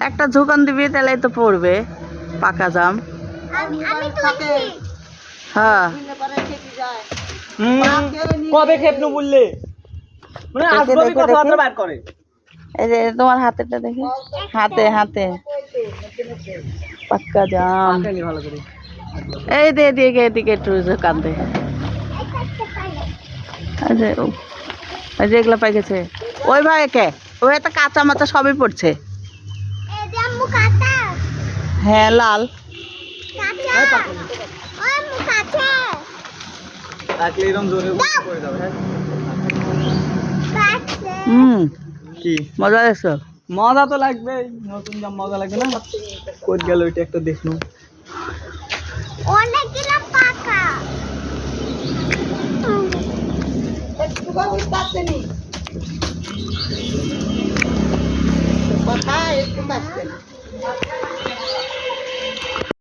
একটা ঝুকান দিবি তাহলেই তো পড়বে পাকা জাম। হ্যাঁ কবে খেপনু বললে মানে আজগবি কথাবার্তা বার করে। এই যে তোমার হাতেটা দেখি, হাতে হাতে পাক্কা জাম। ভালো করে এই দে এদিকে এদিকে একটু ঝুকান দে। এই যে এগুলো পাই গেছে ওই ভাই কে ওই একটা কাঁচা মাচা সবই পড়ছে। হ্যাঁ লাল রাখলে এরকম জোরে পড়ে যাবে। কি মজা লাগছে? মজা তো লাগবে, নতুন জাম মজা লাগবে না? কই গেল এটা একটা দেখনু। অনেকগুলো পাকা একটু বুঝতে পারছেনি কথা একটু পারছেন।